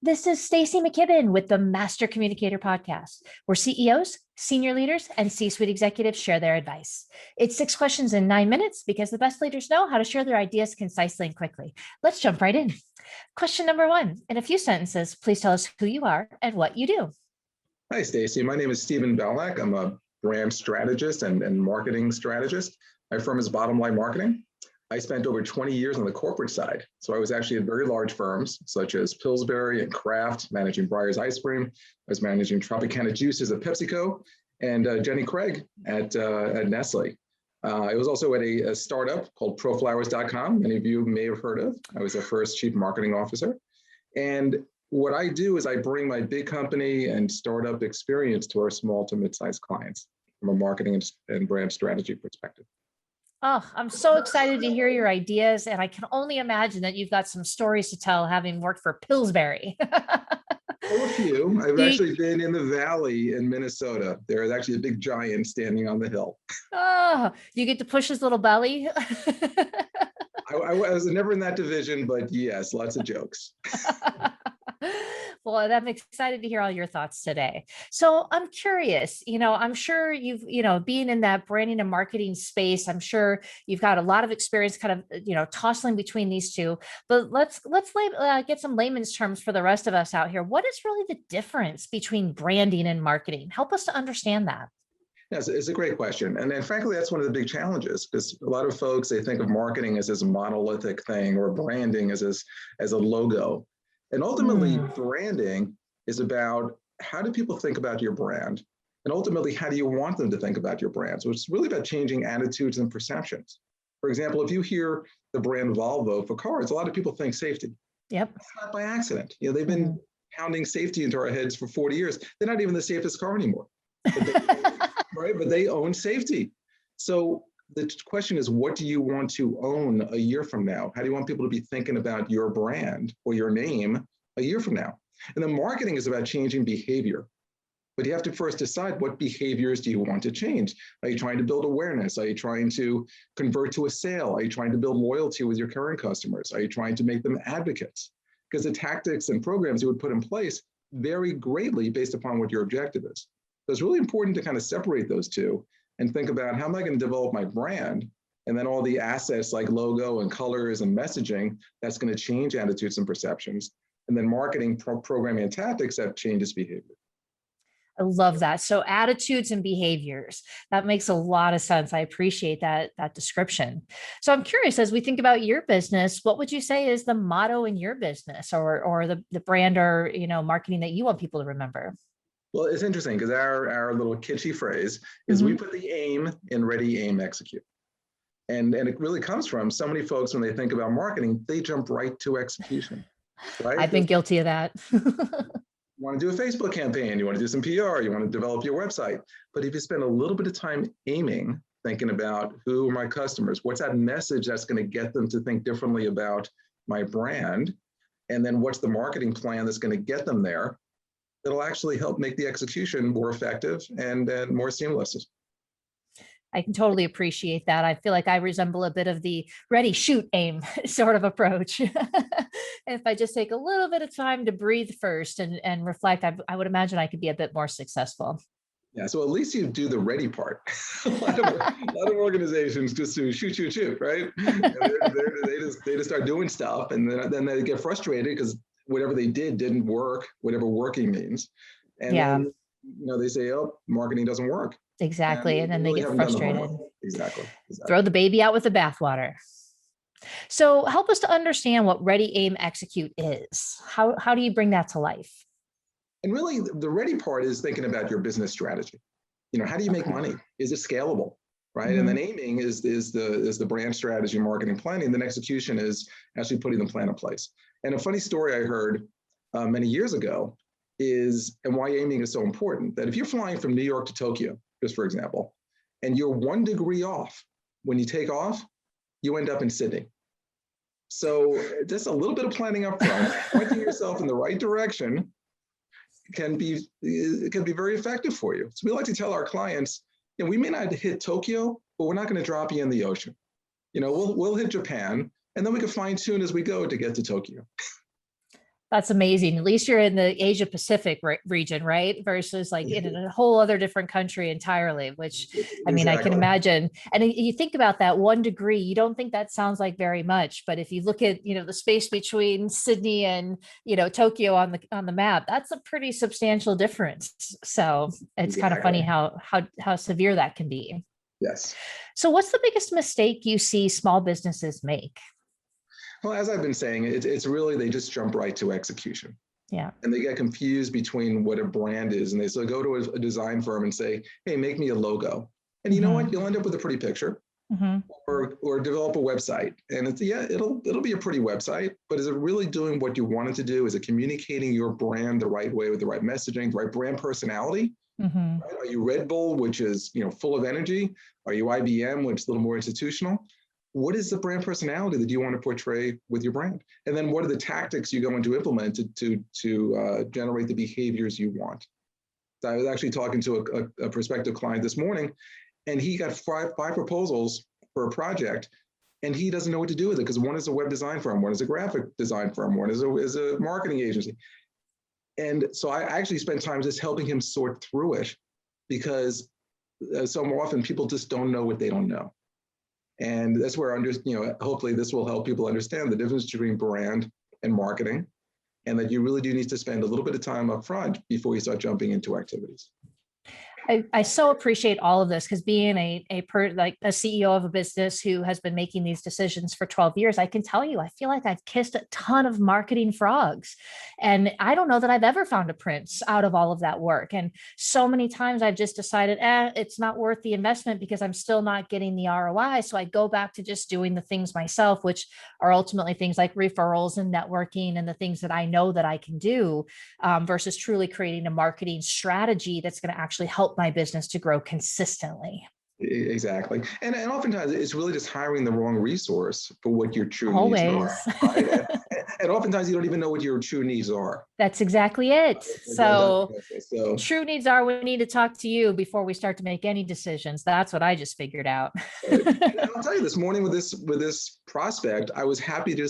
This is Stacy McKibben with the Master Communicator podcast, where CEOs, senior leaders, and C-suite executives share their advice. It's 6 questions in 9 minutes because the best leaders know how to share their ideas concisely and quickly. Let's jump right in. Question number 1, in a few sentences, please tell us who you are and what you do. Hi, Stacy. My name is Stephen Bellach. I'm a brand strategist and marketing strategist. My firm is BottomLine Marketing. I spent over 20 years on the corporate side. So I was actually at very large firms such as Pillsbury and Kraft, managing Breyers Ice Cream. I was managing Tropicana Juices at PepsiCo and Jenny Craig at Nestle. I was also at a startup called ProFlowers.com. Many of you may have heard of. I was the first chief marketing officer. And what I do is I bring my big company and startup experience to our small to mid-sized clients from a marketing and brand strategy perspective. Oh, I'm so excited to hear your ideas. And I can only imagine that you've got some stories to tell, having worked for Pillsbury. A few. I've actually been in the valley in Minnesota. There is actually a big giant standing on the hill. Oh, you get to push his little belly. I was never in that division, but yes, lots of jokes. Well, I'm excited to hear all your thoughts today. So I'm curious, I'm sure you've, being in that branding and marketing space, I'm sure you've got a lot of experience kind of, tossing between these two, but let's get some layman's terms for the rest of us out here. What is really the difference between branding and marketing? Help us to understand that. Yes, it's a great question. And then frankly, that's one of the big challenges because a lot of folks, they think of marketing as this monolithic thing or branding as a logo. And ultimately, branding is about how do people think about your brand? And ultimately, how do you want them to think about your brand? So it's really about changing attitudes and perceptions. For example, if you hear the brand Volvo for cars, a lot of people think safety. Yep. That's not by accident. They've been pounding safety into our heads for 40 years. They're not even the safest car anymore. But they own safety. So the question is, what do you want to own a year from now? How do you want people to be thinking about your brand or your name a year from now? And then marketing is about changing behavior. But you have to first decide, what behaviors do you want to change? Are you trying to build awareness? Are you trying to convert to a sale? Are you trying to build loyalty with your current customers? Are you trying to make them advocates? Because the tactics and programs you would put in place vary greatly based upon what your objective is. So it's really important to kind of separate those two and think about, how am I going to develop my brand? And then all the assets like logo and colors and messaging, that's going to change attitudes and perceptions. And then marketing, programming, and tactics that changes behavior. I love that. So attitudes and behaviors, that makes a lot of sense. I appreciate that description. So I'm curious, as we think about your business, what would you say is the motto in your business or the brand or, marketing that you want people to remember? Well, it's interesting because our little kitschy phrase is we put the aim in ready, aim, execute. And it really comes from so many folks, when they think about marketing, they jump right to execution. Right? I've been guilty of that. You want to do a Facebook campaign, you want to do some PR, you want to develop your website. But if you spend a little bit of time aiming, thinking about who are my customers, what's that message that's going to get them to think differently about my brand, and then what's the marketing plan that's going to get them there, it'll actually help make the execution more effective and more seamless. I can totally appreciate that. I feel like I resemble a bit of the ready, shoot, aim sort of approach. If I just take a little bit of time to breathe first and reflect, I would imagine I could be a bit more successful. Yeah, so at least you do the ready part. a lot of organizations just do shoot, right? They just start doing stuff, and then they get frustrated because whatever they didn't work, whatever working means. And then, they say, oh, marketing doesn't work. Exactly. And then they get frustrated. Exactly. Throw the baby out with the bathwater. So help us to understand what ready, aim, execute is. How do you bring that to life? And really, the ready part is thinking about your business strategy. How do you make money? Is it scalable? Right. And then aiming is the brand strategy, marketing planning. Then execution is actually putting the plan in place. And a funny story I heard many years ago is, and why aiming is so important, that if you're flying from New York to Tokyo, just for example, and you're 1 degree off when you take off, you end up in Sydney. So just a little bit of planning up front, pointing yourself in the right direction can be very effective for you. So we like to tell our clients, we may not hit Tokyo, but we're not going to drop you in the ocean. We'll hit Japan, and then we can fine tune as we go to get to Tokyo. That's amazing. At least you're in the Asia Pacific region, right? Versus like in a whole other different country entirely, which I mean, I can Exactly. imagine. And you think about that 1 degree, you don't think that sounds like very much, but if you look at, the space between Sydney and, Tokyo on the map, that's a pretty substantial difference. So it's kind of funny Exactly. how severe that can be. Yes. So what's the biggest mistake you see small businesses make? Well, as I've been saying, it's really, they just jump right to execution. Yeah. And they get confused between what a brand is. And they so go to a design firm and say, hey, make me a logo. And you know what? You'll end up with a pretty picture. Or develop a website. And it's, yeah, it'll be a pretty website, but is it really doing what you want it to do? Is it communicating your brand the right way with the right messaging, the right brand personality? Right? Are you Red Bull, which is full of energy? Are you IBM, which is a little more institutional? What is the brand personality that you want to portray with your brand? And then what are the tactics you're going to implement to generate the behaviors you want? So I was actually talking to a prospective client this morning, and he got five proposals for a project, and he doesn't know what to do with it because one is a web design firm, one is a graphic design firm, one is a marketing agency. And so I actually spent time just helping him sort through it, because so often people just don't know what they don't know. And that's where, hopefully this will help people understand the difference between brand and marketing, and that you really do need to spend a little bit of time up front before you start jumping into activities. I so appreciate all of this, because being a CEO of a business who has been making these decisions for 12 years, I can tell you, I feel like I've kissed a ton of marketing frogs. And I don't know that I've ever found a prince out of all of that work. And so many times I've just decided, it's not worth the investment because I'm still not getting the ROI. So I go back to just doing the things myself, which are ultimately things like referrals and networking and the things that I know that I can do, versus truly creating a marketing strategy that's going to actually help my business to grow consistently. Exactly. And oftentimes it's really just hiring the wrong resource for what your true Always. needs are. Right? And oftentimes you don't even know what your true needs are. That's exactly it. So true needs are, we need to talk to you before we start to make any decisions. That's what I just figured out. And I'll tell you, this morning with this prospect, I was happy I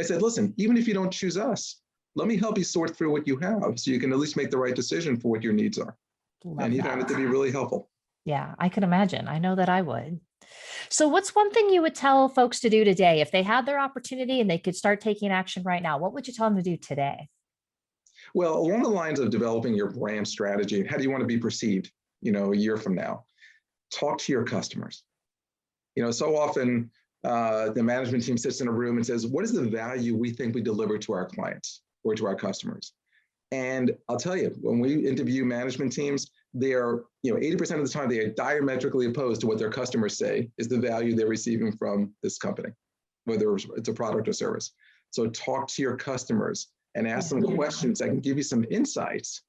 said, listen, even if you don't choose us, let me help you sort through what you have so you can at least make the right decision for what your needs are. And he found it to be really helpful. Yeah, I can imagine. I know that I would. So what's one thing you would tell folks to do today if they had their opportunity and they could start taking action right now? What would you tell them to do today? Well, along the lines of developing your brand strategy, how do you want to be perceived, a year from now? Talk to your customers. So often the management team sits in a room and says, what is the value we think we deliver to our clients or to our customers? And I'll tell you, when we interview management teams, they are, 80% of the time, they are diametrically opposed to what their customers say is the value they're receiving from this company, whether it's a product or service. So talk to your customers and ask them questions that can give you some insights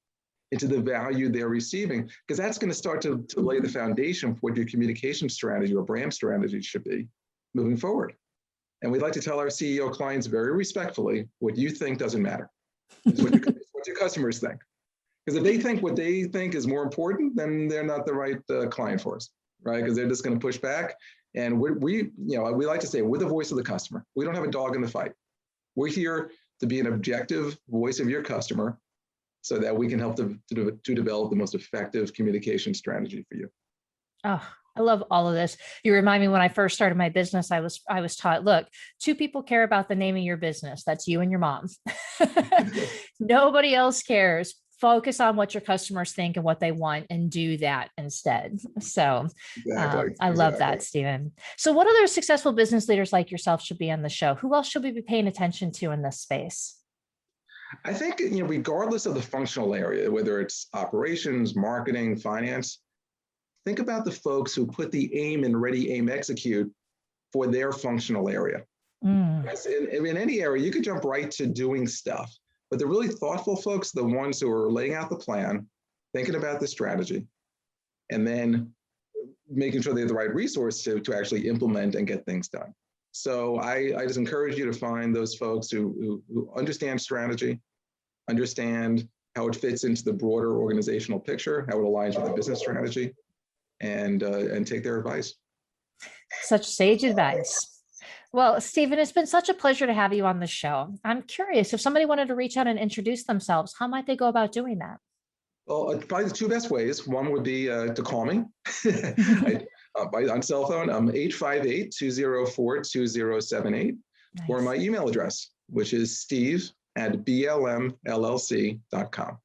into the value they're receiving, because that's going to start to lay the foundation for what your communication strategy or brand strategy should be moving forward. And we'd like to tell our CEO clients very respectfully, what you think doesn't matter. It's what your customers think. Because if they think what they think is more important, then they're not the right client for us, right? Because they're just going to push back. And we like to say, we're the voice of the customer. We don't have a dog in the fight. We're here to be an objective voice of your customer so that we can help to develop the most effective communication strategy for you. Oh, I love all of this. You remind me, when I first started my business, I was taught, look, two people care about the name of your business. That's you and your mom. Nobody else cares. Focus on what your customers think and what they want and do that instead. So I love that, Stephen. So what other successful business leaders like yourself should be on the show? Who else should we be paying attention to in this space? I think, regardless of the functional area, whether it's operations, marketing, finance, think about the folks who put the aim in ready, aim, execute for their functional area. In any area, you could jump right to doing stuff, but the really thoughtful folks, the ones who are laying out the plan, thinking about the strategy, and then making sure they have the right resource to actually implement and get things done. So I just encourage you to find those folks who understand strategy, understand how it fits into the broader organizational picture, how it aligns with the business strategy, and take their advice. Such sage advice. Well, Stephen, it's been such a pleasure to have you on the show. I'm curious if somebody wanted to reach out and introduce themselves, how might they go about doing that? Well, probably the two best ways. One would be to call me on cell phone. I'm 858-204-2078, or my Nice. email address, which is steve@blmllc.com.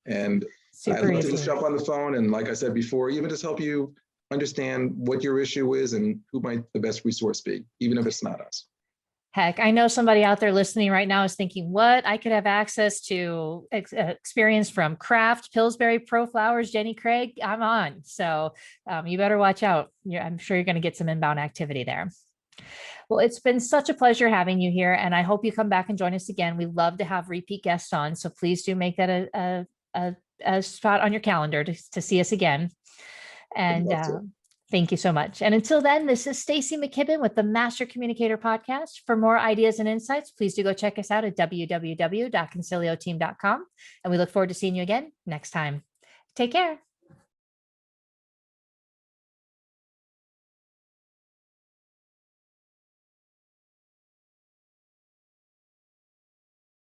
And I'd Super love to just easy. jump on the phone and, like I said before, even just help you understand what your issue is and who might the best resource be, even if it's not us. Heck, I know somebody out there listening right now is thinking, what? I could have access to experience from Kraft, Pillsbury, Pro Flowers, Jenny Craig. I'm on. So you better watch out. I'm sure you're going to get some inbound activity there. Well, it's been such a pleasure having you here, and I hope you come back and join us again. We love to have repeat guests on, so please do make that a spot on your calendar to see us again. I'd And love to. thank you so much. And until then, this is Stacy McKibben with the Master Communicator Podcast. For more ideas and insights, please do go check us out at www.concilioteam.com. And we look forward to seeing you again next time. Take care.